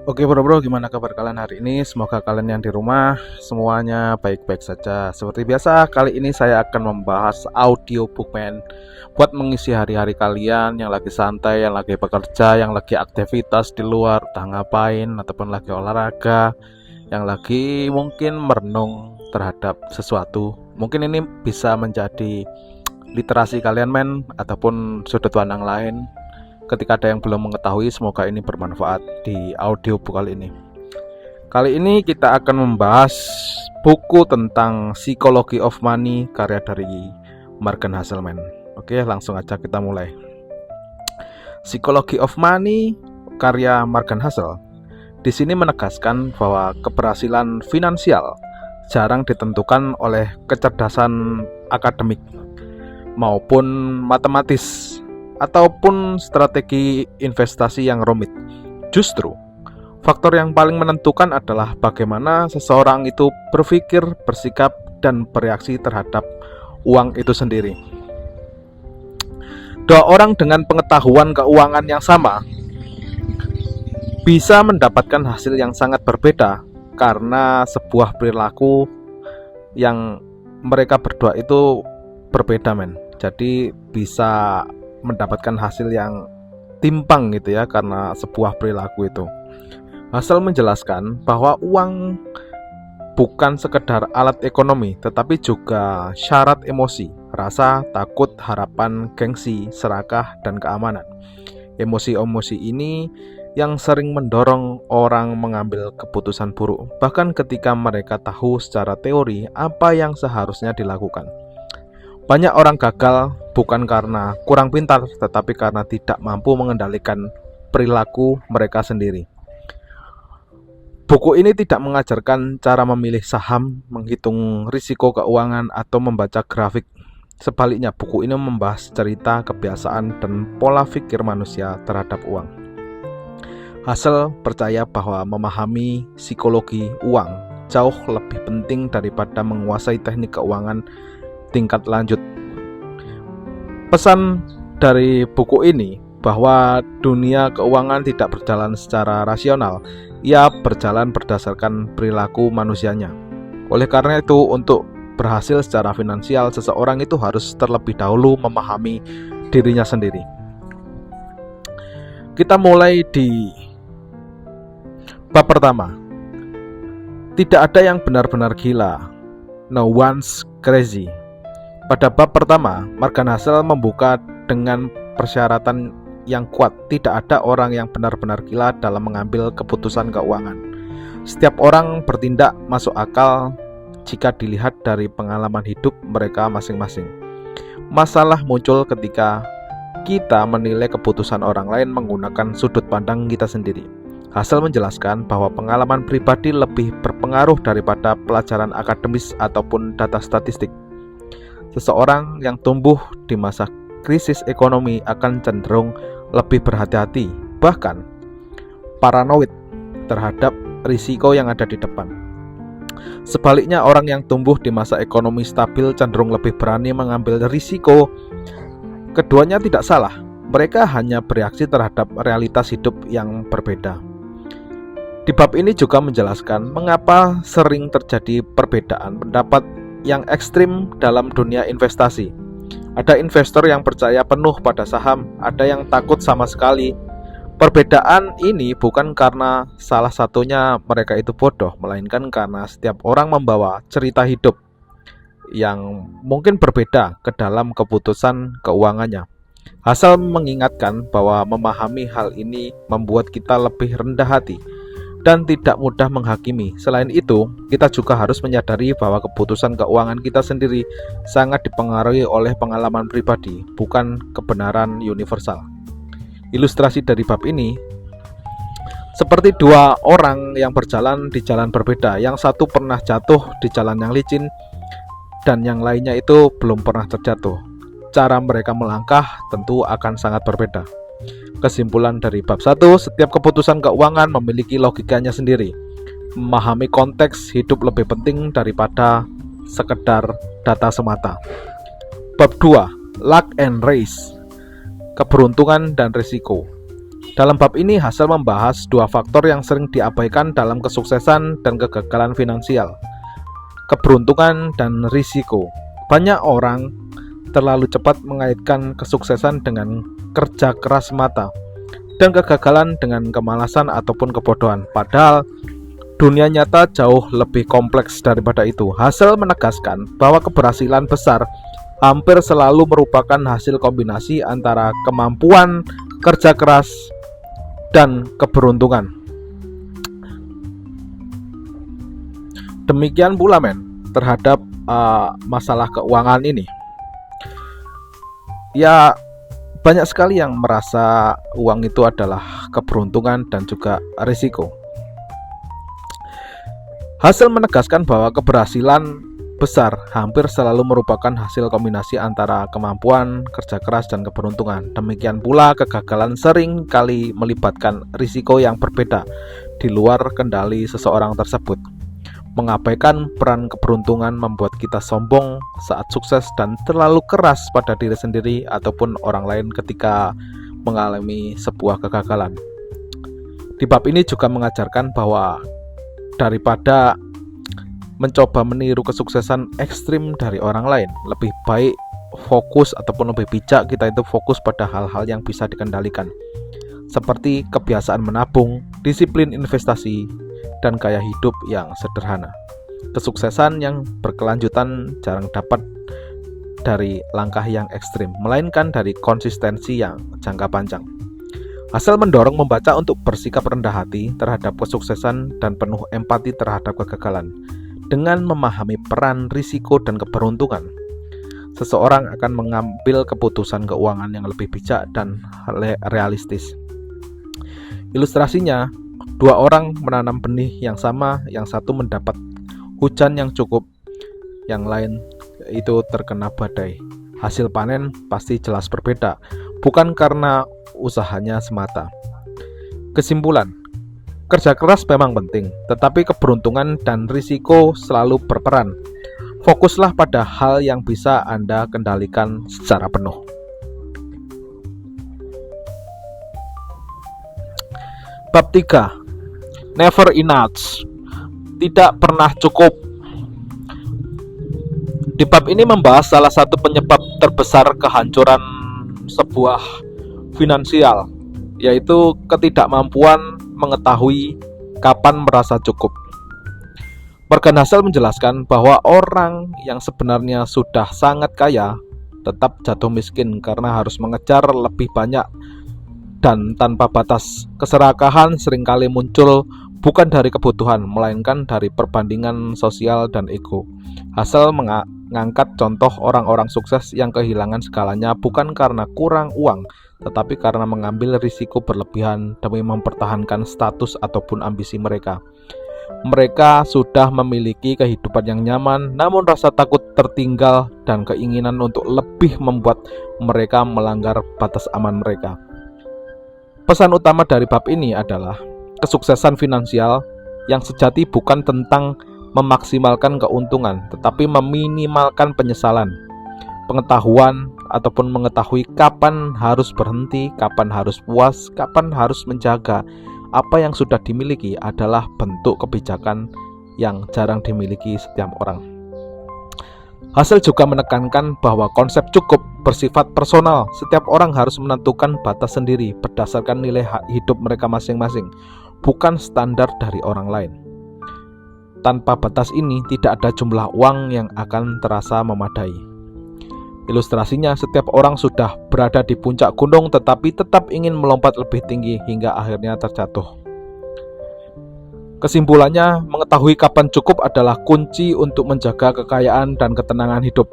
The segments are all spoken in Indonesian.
Oke bro, gimana kabar kalian hari ini? Semoga kalian yang di rumah semuanya baik-baik saja. Seperti biasa, kali ini saya akan membahas audiobook man, buat mengisi hari-hari kalian yang lagi santai, yang lagi bekerja, yang lagi aktivitas di luar, entah ngapain, ataupun lagi olahraga, yang lagi mungkin merenung terhadap sesuatu. Mungkin ini bisa menjadi literasi kalian men, ataupun sudut pandang lain. Ketika ada yang belum mengetahui, semoga ini bermanfaat di audiobook kali ini. Kali ini kita akan membahas buku tentang Psychology of Money karya dari Morgan Housel. Oke, langsung aja kita mulai. Psychology of Money karya Morgan Housel di sini menegaskan bahwa keberhasilan finansial jarang ditentukan oleh kecerdasan akademik maupun matematis ataupun strategi investasi yang rumit. Justru, faktor yang paling menentukan adalah bagaimana seseorang itu berpikir, bersikap, dan bereaksi terhadap uang itu sendiri. Dua orang dengan pengetahuan keuangan yang sama bisa mendapatkan hasil yang sangat berbeda karena sebuah perilaku yang mereka berdua itu berbeda men. Jadi bisa mendapatkan hasil yang timpang gitu ya karena sebuah perilaku itu. Hasil menjelaskan bahwa uang bukan sekedar alat ekonomi, tetapi juga syarat emosi, rasa, takut, harapan, gengsi, serakah, dan keamanan. Emosi-emosi ini yang sering mendorong orang mengambil keputusan buruk, bahkan ketika mereka tahu secara teori apa yang seharusnya dilakukan. Banyak orang gagal bukan karena kurang pintar, tetapi karena tidak mampu mengendalikan perilaku mereka sendiri. Buku ini tidak mengajarkan cara memilih saham, menghitung risiko keuangan, atau membaca grafik. Sebaliknya, buku ini membahas cerita, kebiasaan, dan pola pikir manusia terhadap uang. Hasil percaya bahwa memahami psikologi uang jauh lebih penting daripada menguasai teknik keuangan tingkat lanjut. Pesan dari buku ini bahwa dunia keuangan tidak berjalan secara rasional, ia berjalan berdasarkan perilaku manusianya. Oleh karena itu, untuk berhasil secara finansial, seseorang itu harus terlebih dahulu memahami dirinya sendiri. Kita mulai di bab pertama. Tidak ada yang benar-benar gila. No one's crazy. Pada bab pertama, Morgan Housel membuka dengan persyaratan yang kuat. Tidak ada orang yang benar-benar gila dalam mengambil keputusan keuangan. Setiap orang bertindak masuk akal jika dilihat dari pengalaman hidup mereka masing-masing. Masalah muncul ketika kita menilai keputusan orang lain menggunakan sudut pandang kita sendiri. Housel menjelaskan bahwa pengalaman pribadi lebih berpengaruh daripada pelajaran akademis ataupun data statistik. Seseorang yang tumbuh di masa krisis ekonomi akan cenderung lebih berhati-hati, bahkan paranoid terhadap risiko yang ada di depan. Sebaliknya, orang yang tumbuh di masa ekonomi stabil cenderung lebih berani mengambil risiko. Keduanya tidak salah, mereka hanya bereaksi terhadap realitas hidup yang berbeda. Di bab ini juga menjelaskan mengapa sering terjadi perbedaan pendapat yang ekstrim dalam dunia investasi. Ada investor yang percaya penuh pada saham, ada yang takut sama sekali. Perbedaan ini bukan karena salah satunya mereka itu bodoh, melainkan karena setiap orang membawa cerita hidup yang mungkin berbeda ke dalam keputusan keuangannya. Housel mengingatkan bahwa memahami hal ini membuat kita lebih rendah hati dan tidak mudah menghakimi. Selain itu, kita juga harus menyadari bahwa keputusan keuangan kita sendiri sangat dipengaruhi oleh pengalaman pribadi, bukan kebenaran universal. Ilustrasi dari bab ini seperti dua orang yang berjalan di jalan berbeda. Yang satu pernah jatuh di jalan yang licin dan yang lainnya itu belum pernah terjatuh. Cara mereka melangkah tentu akan sangat berbeda. Kesimpulan dari bab 1, setiap keputusan keuangan memiliki logikanya sendiri. Memahami konteks hidup lebih penting daripada sekedar data semata. Bab 2, luck and race, keberuntungan dan risiko. Dalam bab ini, Hassel membahas dua faktor yang sering diabaikan dalam kesuksesan dan kegagalan finansial: keberuntungan dan risiko. Banyak orang terlalu cepat mengaitkan kesuksesan dengan kerja keras semata dan kegagalan dengan kemalasan ataupun kebodohan. Padahal dunia nyata jauh lebih kompleks daripada itu. Hassel menegaskan bahwa keberhasilan besar hampir selalu merupakan hasil kombinasi antara kemampuan kerja keras dan keberuntungan. Demikian pula terhadap masalah keuangan ini. Ya, banyak sekali yang merasa uang itu adalah keberuntungan dan juga risiko. Hassel menegaskan bahwa keberhasilan besar hampir selalu merupakan hasil kombinasi antara kemampuan, kerja keras, dan keberuntungan. Demikian pula kegagalan sering kali melibatkan risiko yang berbeda di luar kendali seseorang tersebut. Mengabaikan peran keberuntungan membuat kita sombong saat sukses dan terlalu keras pada diri sendiri ataupun orang lain ketika mengalami sebuah kegagalan. Di bab ini juga mengajarkan bahwa daripada mencoba meniru kesuksesan ekstrim dari orang lain, lebih baik fokus ataupun lebih bijak kita itu fokus pada hal-hal yang bisa dikendalikan, seperti kebiasaan menabung, disiplin investasi, dan gaya hidup yang sederhana. Kesuksesan yang berkelanjutan jarang dapat dari langkah yang ekstrim, melainkan dari konsistensi yang jangka panjang. Hassel mendorong membaca untuk bersikap rendah hati terhadap kesuksesan dan penuh empati terhadap kegagalan. Dengan memahami peran, risiko, dan keberuntungan, seseorang akan mengambil keputusan keuangan yang lebih bijak dan realistis. Ilustrasinya, dua orang menanam benih yang sama, yang satu mendapat hujan yang cukup, yang lain itu terkena badai. Hasil panen pasti jelas berbeda, bukan karena usahanya semata. Kesimpulan, kerja keras memang penting, tetapi keberuntungan dan risiko selalu berperan. Fokuslah pada hal yang bisa Anda kendalikan secara penuh. Bab 3. Never enough. Tidak pernah cukup. Di bab ini membahas salah satu penyebab terbesar kehancuran sebuah finansial, yaitu ketidakmampuan mengetahui kapan merasa cukup. Morgan Hassel menjelaskan bahwa orang yang sebenarnya sudah sangat kaya tetap jatuh miskin karena harus mengejar lebih banyak dan tanpa batas. Keserakahan seringkali muncul bukan dari kebutuhan, melainkan dari perbandingan sosial dan ego. Hassel mengangkat contoh orang-orang sukses yang kehilangan segalanya bukan karena kurang uang, tetapi karena mengambil risiko berlebihan demi mempertahankan status ataupun ambisi mereka. Mereka sudah memiliki kehidupan yang nyaman, namun rasa takut tertinggal dan keinginan untuk lebih membuat mereka melanggar batas aman mereka. Pesan utama dari bab ini adalah kesuksesan finansial yang sejati bukan tentang memaksimalkan keuntungan, tetapi meminimalkan penyesalan. Pengetahuan ataupun mengetahui kapan harus berhenti, kapan harus puas, kapan harus menjaga apa yang sudah dimiliki adalah bentuk kebijakan yang jarang dimiliki setiap orang. Hassel juga menekankan bahwa konsep cukup bersifat personal. Setiap orang harus menentukan batas sendiri berdasarkan nilai hidup mereka masing-masing, bukan standar dari orang lain. Tanpa batas ini, tidak ada jumlah uang yang akan terasa memadai. Ilustrasinya, setiap orang sudah berada di puncak gunung tetapi tetap ingin melompat lebih tinggi hingga akhirnya terjatuh. Kesimpulannya, mengetahui kapan cukup adalah kunci untuk menjaga kekayaan dan ketenangan hidup.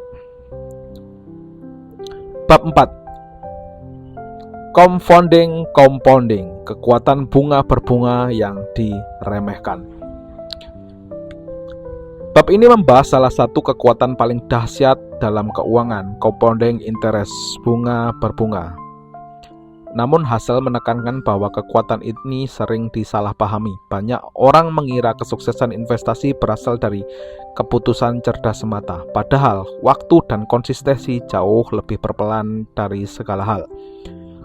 Bab 4. Compounding, kekuatan bunga berbunga yang diremehkan. Bab ini membahas salah satu kekuatan paling dahsyat dalam keuangan, compounding interest, bunga berbunga. Namun Hassel menekankan bahwa kekuatan ini sering disalahpahami. Banyak orang mengira kesuksesan investasi berasal dari keputusan cerdas semata, padahal waktu dan konsistensi jauh lebih berperan dari segala hal.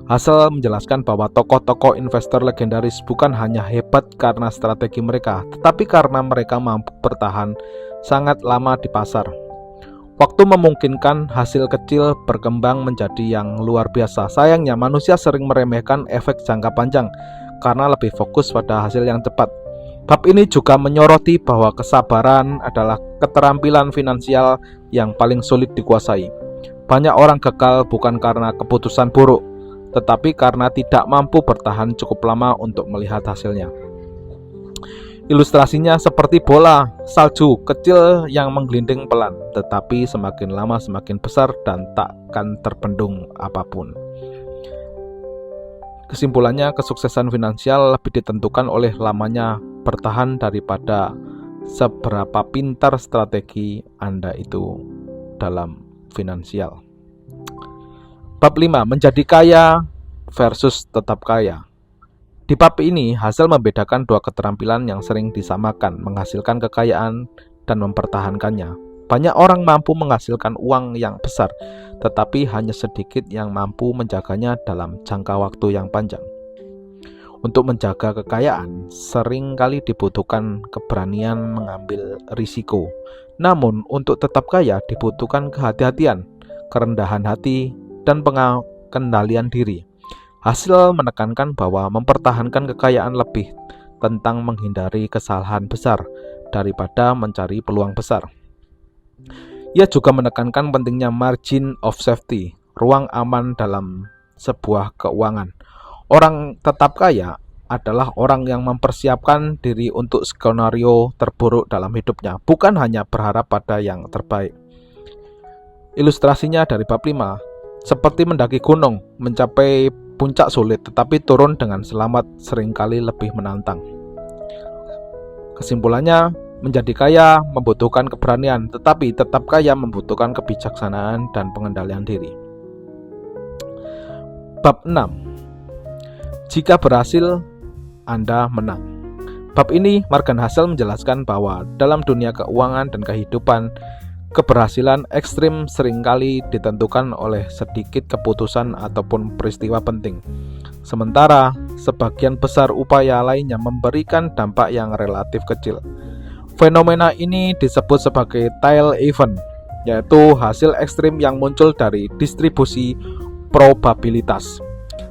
Hasil menjelaskan bahwa tokoh-tokoh investor legendaris bukan hanya hebat karena strategi mereka, tetapi karena mereka mampu bertahan sangat lama di pasar. Waktu memungkinkan hasil kecil berkembang menjadi yang luar biasa. Sayangnya manusia sering meremehkan efek jangka panjang karena lebih fokus pada hasil yang cepat. Bab ini juga menyoroti bahwa kesabaran adalah keterampilan finansial yang paling sulit dikuasai. Banyak orang gagal bukan karena keputusan buruk, tetapi karena tidak mampu bertahan cukup lama untuk melihat hasilnya. Ilustrasinya seperti bola salju kecil yang menggelinding pelan, tetapi semakin lama semakin besar dan takkan terbendung apapun. Kesimpulannya, kesuksesan finansial lebih ditentukan oleh lamanya bertahan daripada seberapa pintar strategi Anda itu dalam finansial. Bab 5, menjadi kaya versus tetap kaya. Di bab ini, hasil membedakan dua keterampilan yang sering disamakan, menghasilkan kekayaan dan mempertahankannya. Banyak orang mampu menghasilkan uang yang besar, tetapi hanya sedikit yang mampu menjaganya dalam jangka waktu yang panjang. Untuk menjaga kekayaan, seringkali dibutuhkan keberanian mengambil risiko. Namun, untuk tetap kaya dibutuhkan kehati-hatian, kerendahan hati, dan pengendalian diri. Hasil menekankan bahwa mempertahankan kekayaan lebih tentang menghindari kesalahan besar daripada mencari peluang besar. Ia juga menekankan pentingnya margin of safety, ruang aman dalam sebuah keuangan. Orang tetap kaya adalah orang yang mempersiapkan diri untuk skenario terburuk dalam hidupnya, bukan hanya berharap pada yang terbaik. Ilustrasinya dari bab 5, seperti mendaki gunung, mencapai puncak sulit, tetapi turun dengan selamat seringkali lebih menantang. Kesimpulannya, menjadi kaya membutuhkan keberanian, tetapi tetap kaya membutuhkan kebijaksanaan dan pengendalian diri. Bab 6. Jika berhasil, Anda menang. Bab ini Morgan Housel menjelaskan bahwa dalam dunia keuangan dan kehidupan, keberhasilan ekstrim seringkali ditentukan oleh sedikit keputusan ataupun peristiwa penting. Sementara sebagian besar upaya lainnya memberikan dampak yang relatif kecil. Fenomena ini disebut sebagai tail event, yaitu hasil ekstrim yang muncul dari distribusi probabilitas.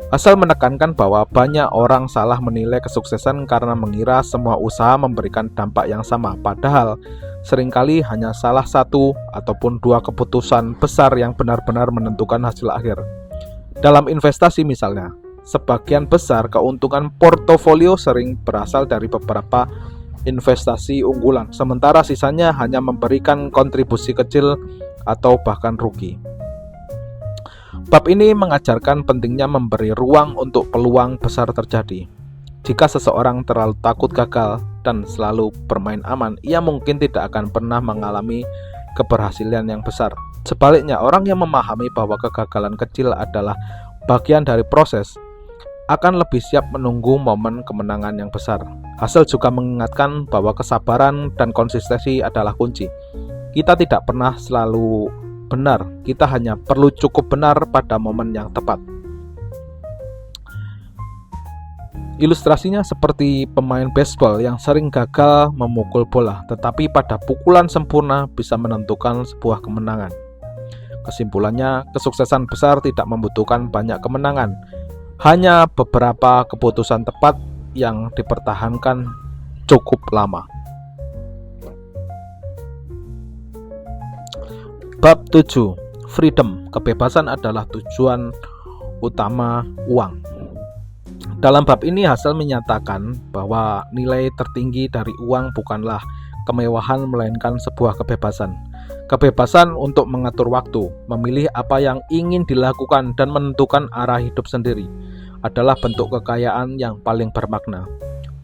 Asal menekankan bahwa banyak orang salah menilai kesuksesan karena mengira semua usaha memberikan dampak yang sama, padahal seringkali hanya salah satu ataupun dua keputusan besar yang benar-benar menentukan hasil akhir. Dalam investasi misalnya, sebagian besar keuntungan portofolio sering berasal dari beberapa investasi unggulan, sementara sisanya hanya memberikan kontribusi kecil atau bahkan rugi. Bab ini mengajarkan pentingnya memberi ruang untuk peluang besar terjadi. Jika seseorang terlalu takut gagal dan selalu bermain aman, ia mungkin tidak akan pernah mengalami keberhasilan yang besar. Sebaliknya, orang yang memahami bahwa kegagalan kecil adalah bagian dari proses akan lebih siap menunggu momen kemenangan yang besar. Hasil juga mengingatkan bahwa kesabaran dan konsistensi adalah kunci. Kita tidak pernah selalu benar, kita hanya perlu cukup benar pada momen yang tepat. Ilustrasinya seperti pemain baseball yang sering gagal memukul bola, tetapi pada pukulan sempurna bisa menentukan sebuah kemenangan. Kesimpulannya, kesuksesan besar tidak membutuhkan banyak kemenangan, hanya beberapa keputusan tepat yang dipertahankan cukup lama. Bab 7. Freedom, kebebasan adalah tujuan utama uang. Dalam bab ini Housel menyatakan bahwa nilai tertinggi dari uang bukanlah kemewahan melainkan sebuah kebebasan. Kebebasan untuk mengatur waktu, memilih apa yang ingin dilakukan dan menentukan arah hidup sendiri adalah bentuk kekayaan yang paling bermakna.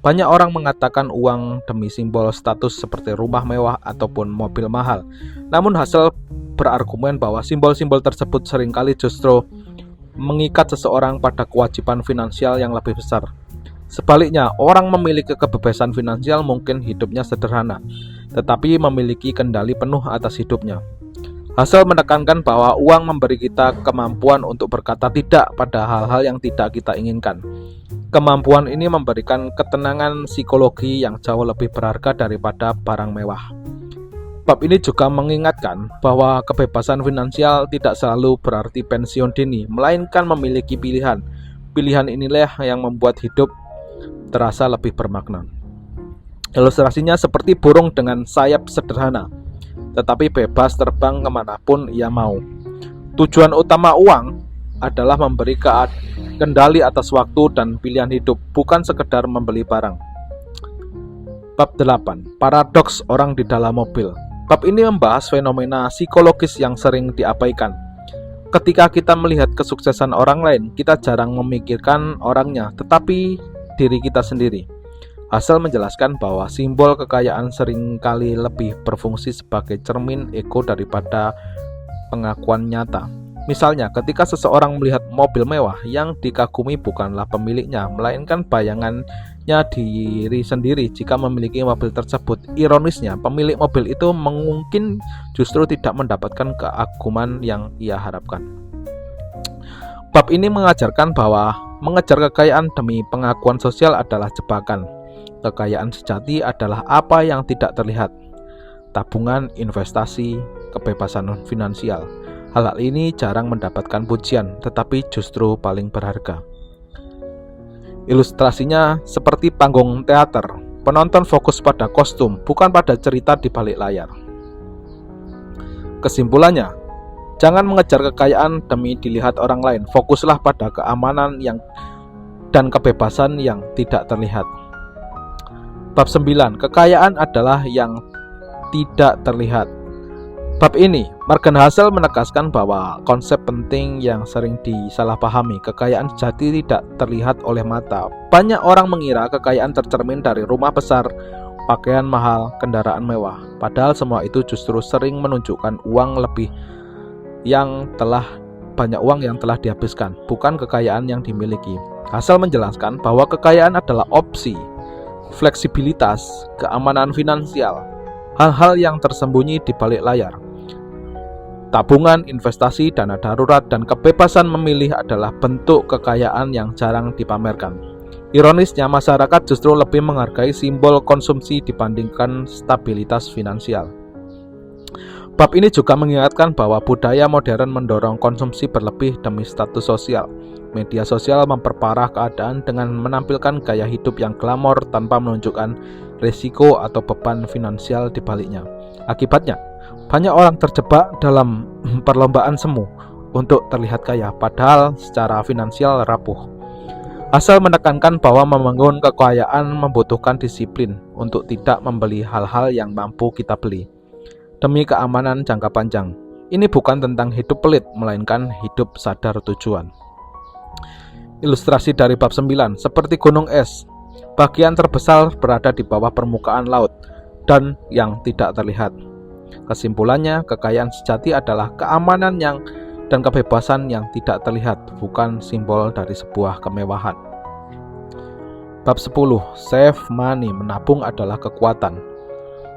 Banyak orang mengatakan uang demi simbol status seperti rumah mewah ataupun mobil mahal. Namun Housel berargumen bahwa simbol-simbol tersebut seringkali justru mengikat seseorang pada kewajiban finansial yang lebih besar. Sebaliknya, orang memiliki kebebasan finansial mungkin hidupnya sederhana, tetapi memiliki kendali penuh atas hidupnya. Hasil menekankan bahwa uang memberi kita kemampuan untuk berkata tidak pada hal-hal yang tidak kita inginkan. Kemampuan ini memberikan ketenangan psikologi yang jauh lebih berharga daripada barang mewah. Bab ini juga mengingatkan bahwa kebebasan finansial tidak selalu berarti pensiun dini, melainkan memiliki pilihan. Pilihan inilah yang membuat hidup terasa lebih bermakna. Ilustrasinya seperti burung dengan sayap sederhana, tetapi bebas terbang kemanapun ia mau. Tujuan utama uang adalah memberi kendali atas waktu dan pilihan hidup, bukan sekedar membeli barang. Bab 8. Paradoks orang di dalam mobil. Bab ini membahas fenomena psikologis yang sering diabaikan. Ketika kita melihat kesuksesan orang lain, kita jarang memikirkan orangnya, tetapi diri kita sendiri. Hasil menjelaskan bahwa simbol kekayaan seringkali lebih berfungsi sebagai cermin ego daripada pengakuan nyata. Misalnya, ketika seseorang melihat mobil mewah, yang dikagumi bukanlah pemiliknya, melainkan bayangannya diri sendiri jika memiliki mobil tersebut. Ironisnya, pemilik mobil itu mungkin justru tidak mendapatkan keaguman yang ia harapkan. Bab ini mengajarkan bahwa mengejar kekayaan demi pengakuan sosial adalah jebakan. Kekayaan sejati adalah apa yang tidak terlihat. Tabungan, investasi, kebebasan finansial. Hal-hal ini jarang mendapatkan pujian, tetapi justru paling berharga. Ilustrasinya seperti panggung teater. Penonton fokus pada kostum, bukan pada cerita di balik layar. Kesimpulannya, jangan mengejar kekayaan demi dilihat orang lain. Fokuslah pada keamanan dan kebebasan yang tidak terlihat. Bab 9. Kekayaan adalah yang tidak terlihat. Bab ini, Morgan Housel menegaskan bahwa konsep penting yang sering disalahpahami, kekayaan sejati tidak terlihat oleh mata. Banyak orang mengira kekayaan tercermin dari rumah besar, pakaian mahal, kendaraan mewah. Padahal semua itu justru sering menunjukkan banyak uang yang telah dihabiskan, bukan kekayaan yang dimiliki. Housel menjelaskan bahwa kekayaan adalah opsi, fleksibilitas, keamanan finansial, hal-hal yang tersembunyi di balik layar. Tabungan, investasi, dana darurat, dan kebebasan memilih adalah bentuk kekayaan yang jarang dipamerkan. Ironisnya, masyarakat justru lebih menghargai simbol konsumsi dibandingkan stabilitas finansial. Bab ini juga mengingatkan bahwa budaya modern mendorong konsumsi berlebih demi status sosial. Media sosial memperparah keadaan dengan menampilkan gaya hidup yang glamor tanpa menunjukkan risiko atau beban finansial di baliknya. Akibatnya, banyak orang terjebak dalam perlombaan semu untuk terlihat kaya, padahal secara finansial rapuh. Asal menekankan bahwa membangun kekayaan membutuhkan disiplin untuk tidak membeli hal-hal yang mampu kita beli demi keamanan jangka panjang. Ini bukan tentang hidup pelit, melainkan hidup sadar tujuan. Ilustrasi dari bab 9, seperti gunung es, bagian terbesar berada di bawah permukaan laut dan yang tidak terlihat. Kesimpulannya, kekayaan sejati adalah keamanan dan kebebasan yang tidak terlihat, bukan simbol dari sebuah kemewahan. Bab 10, Save Money, menabung adalah kekuatan.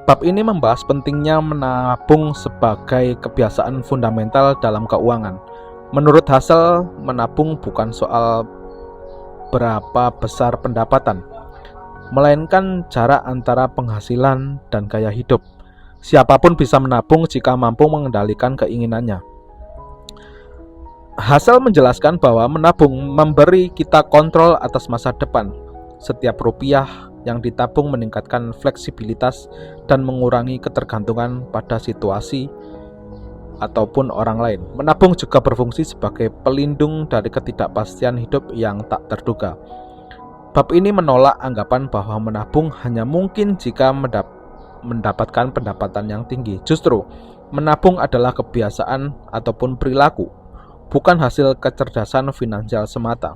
Bab ini membahas pentingnya menabung sebagai kebiasaan fundamental dalam keuangan. Menurut Housel, menabung bukan soal berapa besar pendapatan, melainkan jarak antara penghasilan dan gaya hidup. Siapapun bisa menabung jika mampu mengendalikan keinginannya. Housel menjelaskan bahwa menabung memberi kita kontrol atas masa depan. Setiap rupiah yang ditabung meningkatkan fleksibilitas dan mengurangi ketergantungan pada situasi ataupun orang lain. Menabung juga berfungsi sebagai pelindung dari ketidakpastian hidup yang tak terduga. Bab ini menolak anggapan bahwa menabung hanya mungkin jika mendapatkan pendapatan yang tinggi. Justru, menabung adalah kebiasaan ataupun perilaku, bukan hasil kecerdasan finansial semata.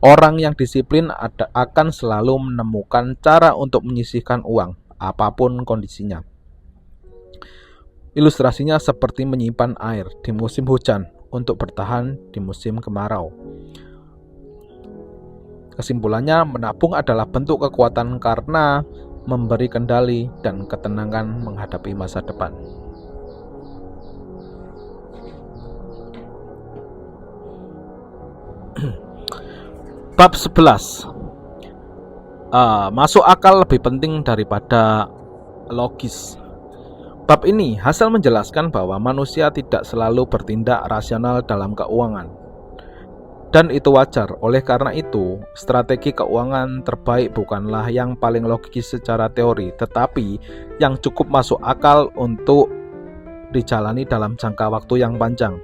Orang yang disiplin akan selalu menemukan cara untuk menyisihkan uang, apapun kondisinya. Ilustrasinya seperti menyimpan air di musim hujan untuk bertahan di musim kemarau. Kesimpulannya, menabung adalah bentuk kekuatan karena memberi kendali dan ketenangan menghadapi masa depan. Bab 11. Masuk akal lebih penting daripada logis. Bab ini hasil menjelaskan bahwa manusia tidak selalu bertindak rasional dalam keuangan. Dan itu wajar. Oleh karena itu, strategi keuangan terbaik bukanlah yang paling logis secara teori, tetapi yang cukup masuk akal untuk dijalani dalam jangka waktu yang panjang.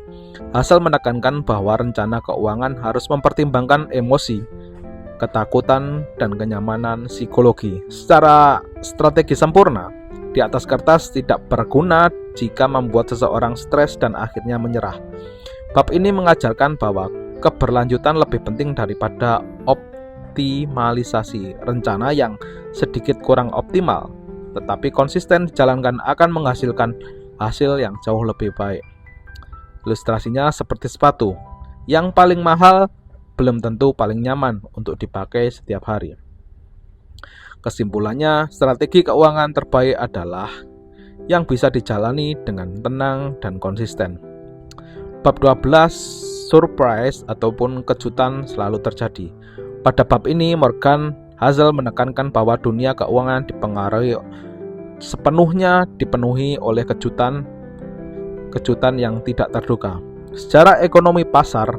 Hasil menekankan bahwa rencana keuangan harus mempertimbangkan emosi, ketakutan, dan kenyamanan psikologi. Secara strategi sempurna, di atas kertas tidak berguna jika membuat seseorang stres dan akhirnya menyerah. Bab ini mengajarkan bahwa keberlanjutan lebih penting daripada optimalisasi. Rencana yang sedikit kurang optimal, tetapi konsisten dijalankan akan menghasilkan hasil yang jauh lebih baik. Ilustrasinya seperti sepatu. Yang paling mahal belum tentu paling nyaman untuk dipakai setiap hari. Kesimpulannya, strategi keuangan terbaik adalah yang bisa dijalani dengan tenang dan konsisten. Bab 12, surprise ataupun kejutan selalu terjadi. Pada bab ini, Morgan Housel menekankan bahwa dunia keuangan dipenuhi oleh kejutan yang tidak terduga. Secara ekonomi pasar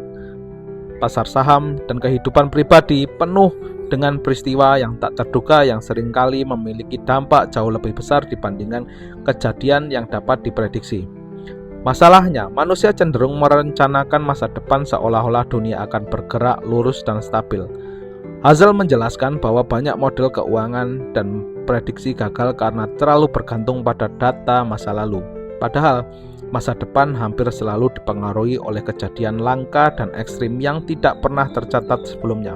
saham, dan kehidupan pribadi penuh dengan peristiwa yang tak terduga yang seringkali memiliki dampak jauh lebih besar dibandingkan kejadian yang dapat diprediksi. Masalahnya, manusia cenderung merencanakan masa depan seolah-olah dunia akan bergerak lurus dan stabil. Housel menjelaskan bahwa banyak model keuangan dan prediksi gagal karena terlalu bergantung pada data masa lalu. Padahal, masa depan hampir selalu dipengaruhi oleh kejadian langka dan ekstrim yang tidak pernah tercatat sebelumnya.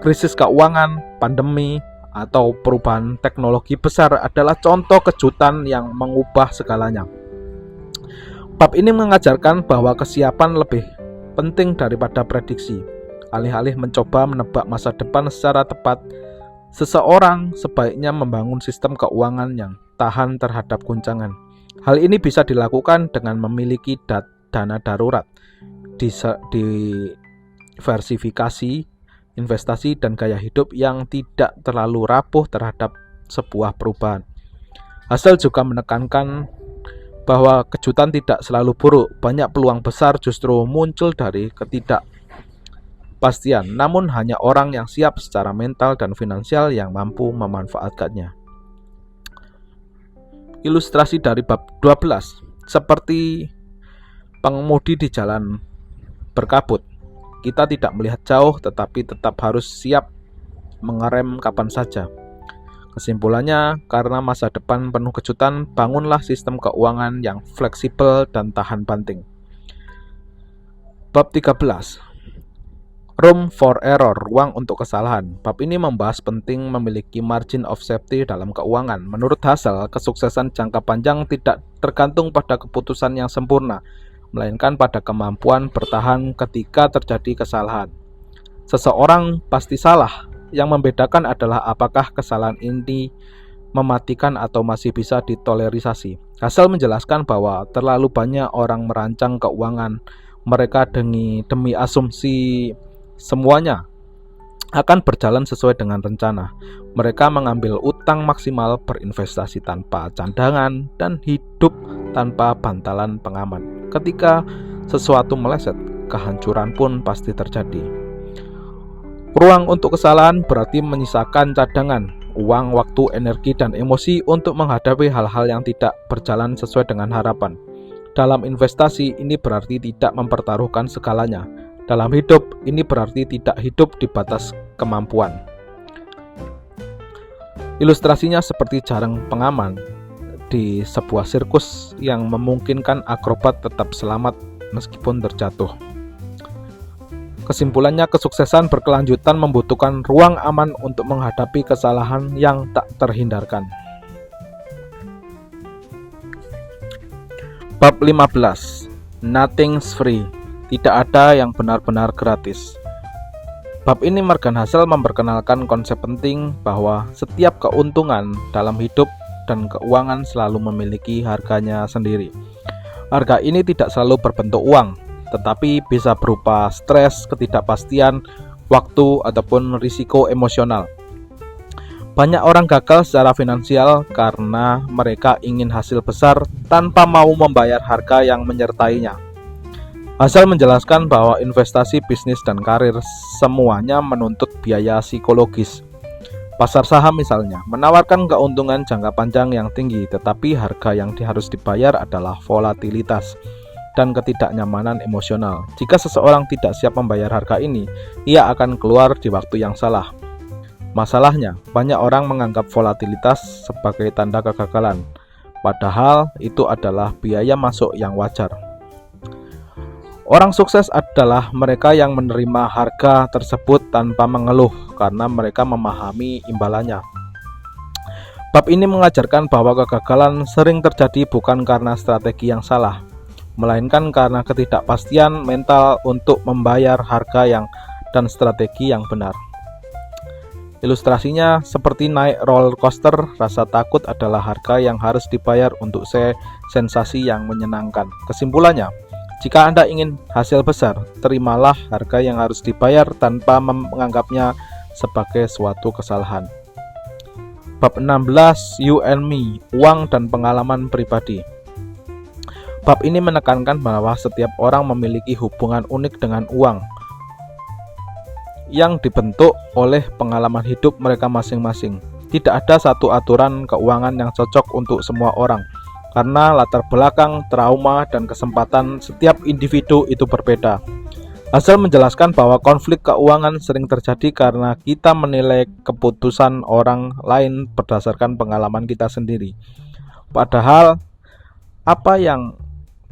Krisis keuangan, pandemi, atau perubahan teknologi besar adalah contoh kejutan yang mengubah segalanya. Bab ini mengajarkan bahwa kesiapan lebih penting daripada prediksi. Alih-alih mencoba menebak masa depan secara tepat, seseorang sebaiknya membangun sistem keuangan yang tahan terhadap guncangan. Hal ini bisa dilakukan dengan memiliki dana darurat, diversifikasi, investasi, dan gaya hidup yang tidak terlalu rapuh terhadap sebuah perubahan. Housel juga menekankan bahwa kejutan tidak selalu buruk. Banyak peluang besar justru muncul dari ketidakpastian, namun hanya orang yang siap secara mental dan finansial yang mampu memanfaatkannya. Ilustrasi dari bab 12, seperti pengemudi di jalan berkabut. Kita tidak melihat jauh tetapi tetap harus siap mengerem kapan saja. Kesimpulannya, karena masa depan penuh kejutan, bangunlah sistem keuangan yang fleksibel dan tahan banting. Bab 13, room for error, ruang untuk kesalahan. Bab ini membahas penting memiliki margin of safety dalam keuangan. Menurut Housel, kesuksesan jangka panjang tidak tergantung pada keputusan yang sempurna, melainkan pada kemampuan bertahan ketika terjadi kesalahan. Seseorang pasti salah. Yang membedakan adalah apakah kesalahan ini mematikan atau masih bisa ditolerisasi. Housel menjelaskan bahwa terlalu banyak orang merancang keuangan mereka demi asumsi semuanya akan berjalan sesuai dengan rencana. Mereka mengambil utang maksimal, berinvestasi tanpa cadangan, dan hidup tanpa bantalan pengaman. Ketika sesuatu meleset, kehancuran pun pasti terjadi. Ruang untuk kesalahan berarti menyisakan cadangan, uang, waktu, energi, dan emosi untuk menghadapi hal-hal yang tidak berjalan sesuai dengan harapan. Dalam investasi, ini berarti tidak mempertaruhkan segalanya. Dalam hidup, ini berarti tidak hidup di batas kemampuan. Ilustrasinya seperti jaring pengaman di sebuah sirkus yang memungkinkan akrobat tetap selamat meskipun terjatuh. Kesimpulannya, kesuksesan berkelanjutan membutuhkan ruang aman untuk menghadapi kesalahan yang tak terhindarkan. Bab 15, nothing's free. Tidak ada yang benar-benar gratis. Bab ini Morgan Housel memperkenalkan konsep penting bahwa setiap keuntungan dalam hidup dan keuangan selalu memiliki harganya sendiri. Harga ini tidak selalu berbentuk uang, tetapi bisa berupa stres, ketidakpastian, waktu, ataupun risiko emosional. Banyak orang gagal secara finansial karena mereka ingin hasil besar tanpa mau membayar harga yang menyertainya. Hazel menjelaskan bahwa investasi, bisnis, dan karir semuanya menuntut biaya psikologis. Pasar saham misalnya menawarkan keuntungan jangka panjang yang tinggi, tetapi harga yang harus dibayar adalah volatilitas dan ketidaknyamanan emosional. Jika seseorang tidak siap membayar harga ini, ia akan keluar di waktu yang salah. Masalahnya, banyak orang menganggap volatilitas sebagai tanda kegagalan, padahal itu adalah biaya masuk yang wajar. Orang sukses adalah mereka yang menerima harga tersebut tanpa mengeluh karena mereka memahami imbalannya. Bab ini mengajarkan bahwa kegagalan sering terjadi bukan karena strategi yang salah, melainkan karena ketidakpastian mental untuk membayar harga dan strategi yang benar. Ilustrasinya seperti naik roller coaster, rasa takut adalah harga yang harus dibayar untuk sensasi yang menyenangkan. Kesimpulannya, jika Anda ingin hasil besar, terimalah harga yang harus dibayar tanpa menganggapnya sebagai suatu kesalahan. Bab 16, You and Me, uang dan pengalaman pribadi. Bab ini menekankan bahwa setiap orang memiliki hubungan unik dengan uang yang dibentuk oleh pengalaman hidup mereka masing-masing. Tidak ada satu aturan keuangan yang cocok untuk semua orang, karena latar belakang, trauma, dan kesempatan setiap individu itu berbeda. Hazel menjelaskan bahwa konflik keuangan sering terjadi karena kita menilai keputusan orang lain berdasarkan pengalaman kita sendiri. Padahal, apa yang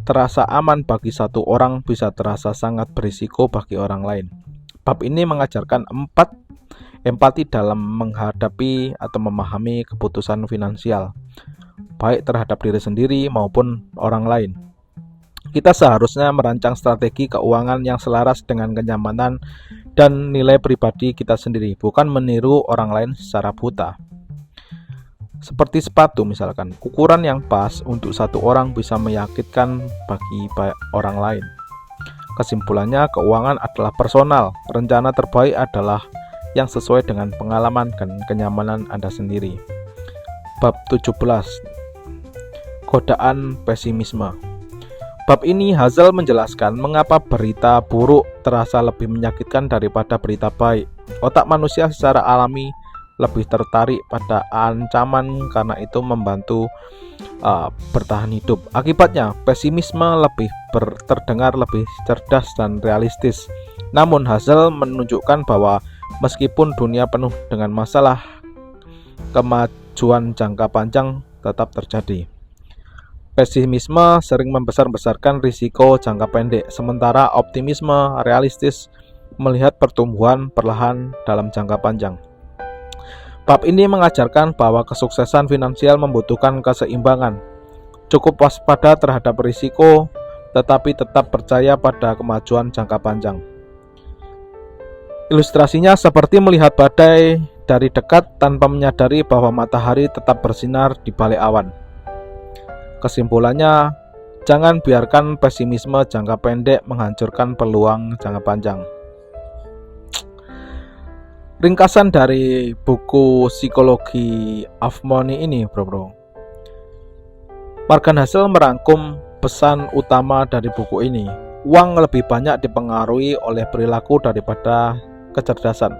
terasa aman bagi satu orang bisa terasa sangat berisiko bagi orang lain. Bab ini mengajarkan empati dalam menghadapi atau memahami keputusan finansial, baik terhadap diri sendiri maupun orang lain. Kita seharusnya merancang strategi keuangan yang selaras dengan kenyamanan dan nilai pribadi kita sendiri, bukan meniru orang lain secara buta. Seperti sepatu misalkan, ukuran yang pas untuk satu orang bisa menyakitkan bagi orang lain. Kesimpulannya, keuangan adalah personal. Rencana terbaik adalah yang sesuai dengan pengalaman dan kenyamanan Anda sendiri. Bab 17, Godaan pesimisme. Bab ini Hazel menjelaskan mengapa berita buruk terasa lebih menyakitkan daripada berita baik. Otak manusia secara alami lebih tertarik pada ancaman karena itu membantu bertahan hidup. Akibatnya, pesimisme terdengar lebih cerdas dan realistis. Namun Hazel menunjukkan bahwa meskipun dunia penuh dengan masalah, kemajuan jangka panjang tetap terjadi. Pesimisme sering membesar-besarkan risiko jangka pendek, sementara optimisme realistis melihat pertumbuhan perlahan dalam jangka panjang. Bab ini mengajarkan bahwa kesuksesan finansial membutuhkan keseimbangan. Cukup waspada terhadap risiko, tetapi tetap percaya pada kemajuan jangka panjang. Ilustrasinya seperti melihat badai dari dekat tanpa menyadari bahwa matahari tetap bersinar di balik awan. Kesimpulannya, jangan biarkan pesimisme jangka pendek menghancurkan peluang jangka panjang. Ringkasan dari buku Psychology of Money ini, bro. Morgan Housel merangkum pesan utama dari buku ini. Uang lebih banyak dipengaruhi oleh perilaku daripada kecerdasan.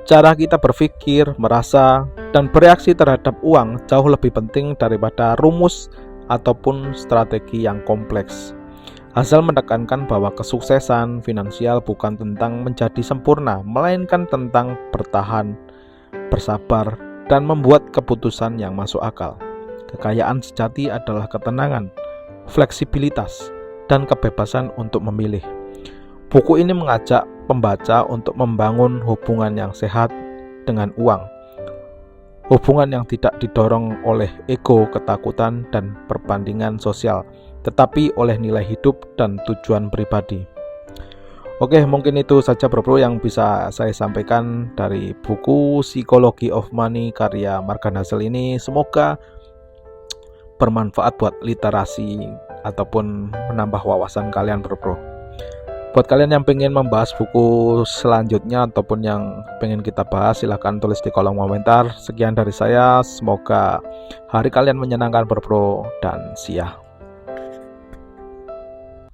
Cara kita berpikir, merasa, dan bereaksi terhadap uang jauh lebih penting daripada rumus ataupun strategi yang kompleks. Hazel menekankan bahwa kesuksesan finansial bukan tentang menjadi sempurna, melainkan tentang bertahan, bersabar, dan membuat keputusan yang masuk akal. Kekayaan sejati adalah ketenangan, fleksibilitas, dan kebebasan untuk memilih. Buku ini mengajak pembaca untuk membangun hubungan yang sehat dengan uang. Hubungan yang tidak didorong oleh ego, ketakutan, dan perbandingan sosial, tetapi oleh nilai hidup dan tujuan pribadi. Oke, mungkin itu saja bro yang bisa saya sampaikan dari buku Psychology of Money karya Morgan Housel ini. Semoga bermanfaat buat literasi ataupun menambah wawasan kalian bro. Buat kalian yang pengen membahas buku selanjutnya ataupun yang pengen kita bahas, silahkan tulis di kolom komentar. Sekian dari saya, semoga hari kalian menyenangkan, berbro, dan siang.